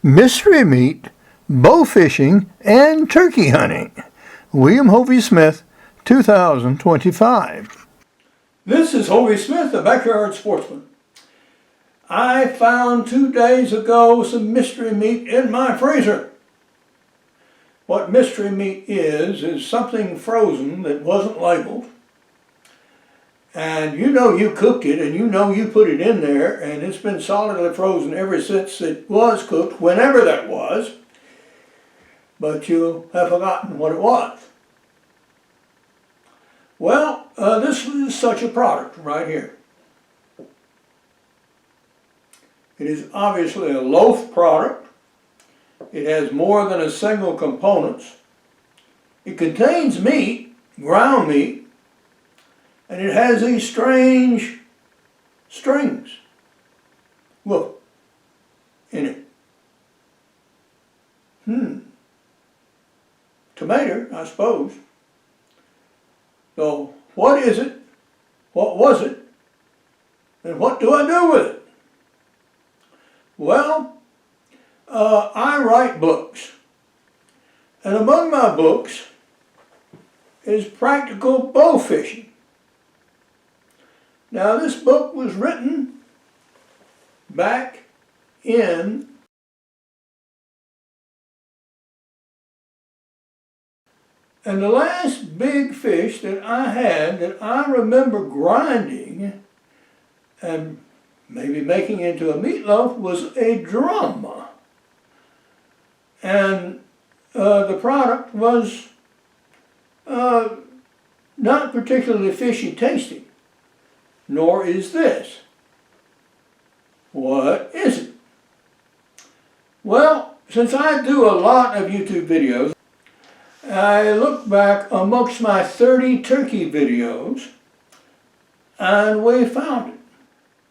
mystery meat, bow fishing, and turkey hunting. William Hovey Smith, 2025. This is Hovey Smith, the Backyard Sportsman. I found 2 days ago some mystery meat in my freezer. What mystery meat is something frozen that wasn't labeled. And you know you cooked it, and you know you put it in there, and it's been solidly frozen ever since it was cooked, whenever that was. But you have forgotten what it was. Well, this is such a product right here. It is obviously a loaf product. It has more than a single components. It contains meat, ground meat, and it has these strange strings, look, in it. Tomato, I suppose. So, what is it? What was it? And what do I do with it? Well, I write books. And among my books is Practical Bow Fishing. Now, this book was written back in and the last big fish that I had that I remember grinding and maybe making into a meatloaf was a drum. And the product was not particularly fishy tasting. Nor is this. What is it? Well, since I do a lot of YouTube videos, I look back amongst my 30 turkey videos and we found it.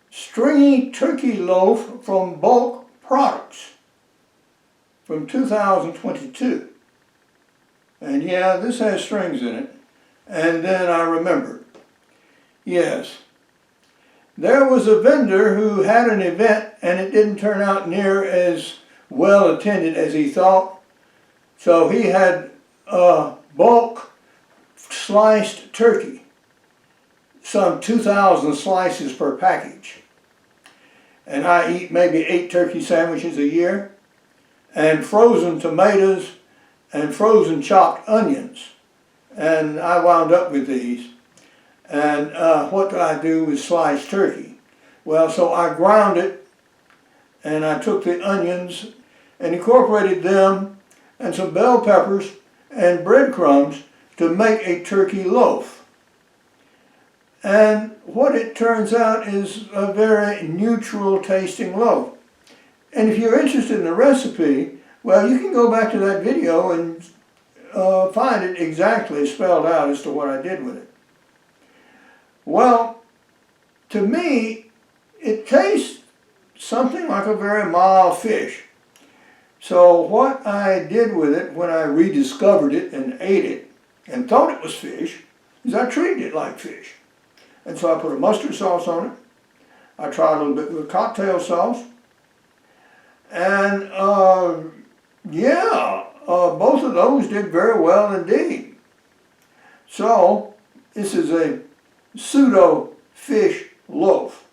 Stringy turkey loaf from Bulk Products from 2022. And yeah, this has strings in it. And then I remembered. Yes. There was a vendor who had an event and it didn't turn out near as well attended as he thought. So he had bulk sliced turkey, some 2,000 slices per package. And I eat maybe 8 turkey sandwiches a year, and frozen tomatoes and frozen chopped onions. And I wound up with these. And what do I do with sliced turkey? Well, so I ground it, and I took the onions and incorporated them and some bell peppers and breadcrumbs to make a turkey loaf. And what it turns out is a very neutral tasting loaf. And if you're interested in the recipe, well, you can go back to that video and find it exactly spelled out as to what I did with it. Well, to me, it tastes something like a very mild fish. So what I did with it when I rediscovered it and ate it and thought it was fish is I treated it like fish. And so I put a mustard sauce on it. I tried a little bit with cocktail sauce. And both of those did very well indeed. So this is a pseudo fish loaf,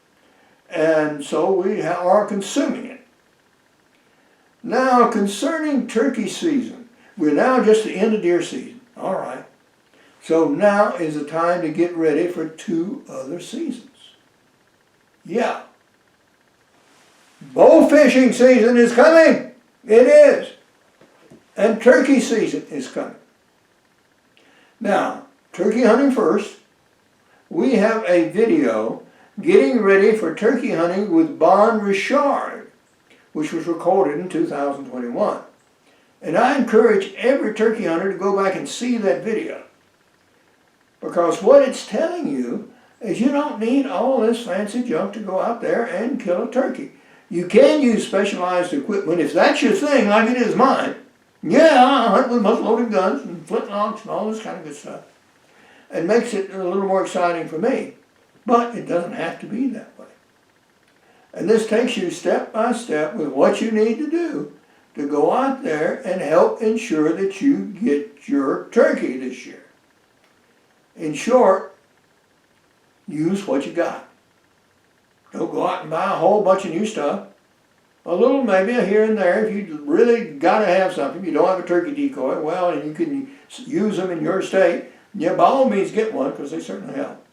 and so we are consuming it. Now, concerning turkey season, we're now just the end of deer season. All right, so now is the time to get ready for 2 other seasons. Yeah, bow fishing season is coming. It is, and turkey season is coming. Now, turkey hunting first. We have a video getting ready for turkey hunting with Bon Richard, which was recorded in 2021. And I encourage every turkey hunter to go back and see that video. Because what it's telling you is you don't need all this fancy junk to go out there and kill a turkey. You can use specialized equipment if that's your thing, like it is mine. Yeah, I hunt with muzzle-loaded guns and flintlocks and all this kind of good stuff. It makes it a little more exciting for me. But it doesn't have to be that way. And this takes you step by step with what you need to do to go out there and help ensure that you get your turkey this year. In short, use what you got. Don't go out and buy a whole bunch of new stuff. A little, maybe a here and there, if you really got to have something. You don't have a turkey decoy, well, and you can use them in your state, yeah, by all means get one, because they certainly help.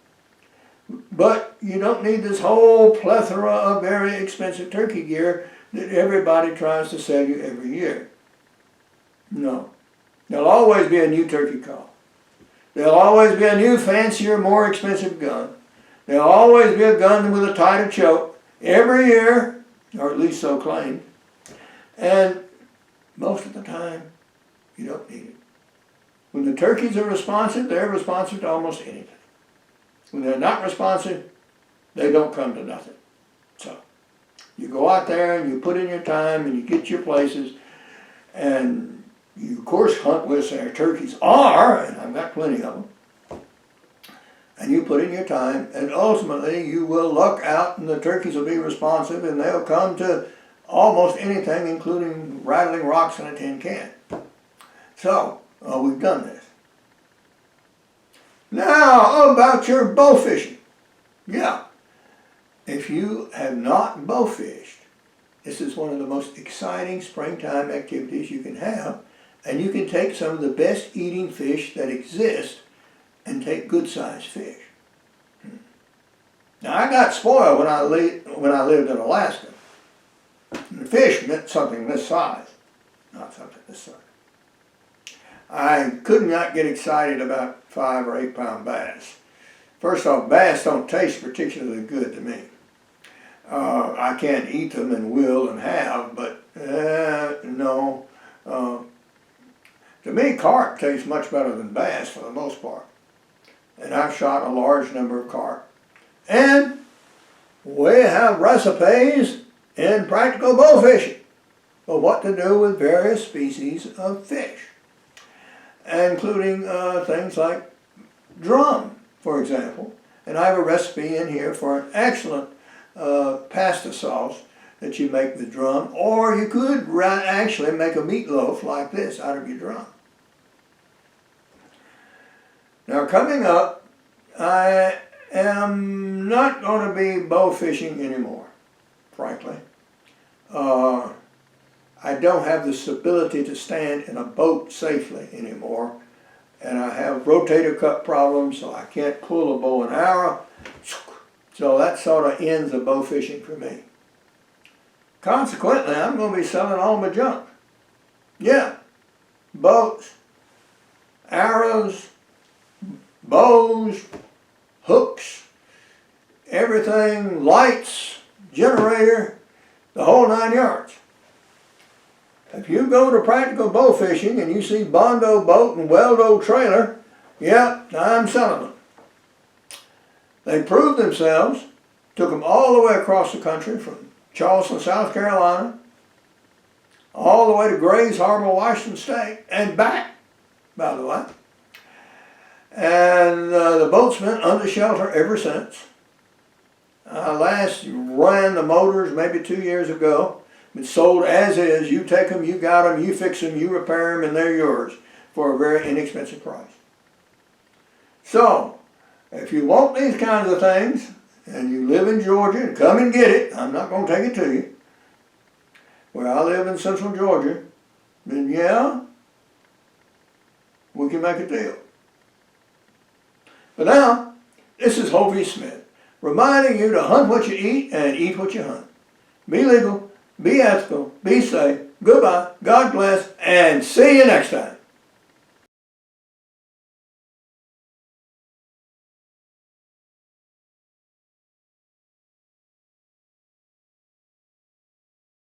But you don't need this whole plethora of very expensive turkey gear that everybody tries to sell you every year. No. There'll always be a new turkey call. There'll always be a new, fancier, more expensive gun. There'll always be a gun with a tighter choke every year, or at least so claimed. And most of the time, you don't need it. When the turkeys are responsive, they're responsive to almost anything. When they're not responsive, they don't come to nothing. So, you go out there and you put in your time and you get your places, and you of course hunt with where turkeys are, and I've got plenty of them. And you put in your time, and ultimately you will luck out, and the turkeys will be responsive, and they'll come to almost anything, including rattling rocks in a tin can. So, we've done this. Now, about your bow fishing. Yeah, if you have not bow fished, this is one of the most exciting springtime activities you can have, and you can take some of the best eating fish that exist and take good sized fish. Now, I got spoiled when I lived in Alaska. And the fish meant something this size, not something this size. I could not get excited about 5 or 8 pound bass. First off, bass don't taste particularly good to me. I can't eat them and will and have, but no. To me, carp tastes much better than bass for the most part. And I've shot a large number of carp. And we have recipes in practical bow fishing of what to do with various species of fish, including things like drum, for example. And I have a recipe in here for an excellent pasta sauce that you make with drum, or you could actually make a meatloaf like this out of your drum. Now, coming up, I am not going to be bow fishing anymore, frankly. I don't have the stability to stand in a boat safely anymore, and I have rotator cuff problems, so I can't pull a bow and arrow. So that sort of ends the bow fishing for me. Consequently, I'm going to be selling all my junk. Yeah, boats, arrows, bows, hooks, everything, lights, generator, the whole 9 yards. If you go to practical bow fishing and you see Bondo boat and Weldo trailer, yeah, I'm selling them. They proved themselves, took them all the way across the country from Charleston, South Carolina, all the way to Grays Harbor, Washington State, and back, by the way. And the boat's been under shelter ever since. I last ran the motors maybe 2 years ago. It's sold as is. You take them, you got them, you fix them, you repair them, and they're yours for a very inexpensive price. So, if you want these kinds of things, and you live in Georgia, come and get it. I'm not going to take it to you. Where I live in central Georgia, then yeah, we can make a deal. But now, this is Hovey Smith, reminding you to hunt what you eat and eat what you hunt. Be legal, be ethical, be safe. Goodbye, God bless, and see you next time.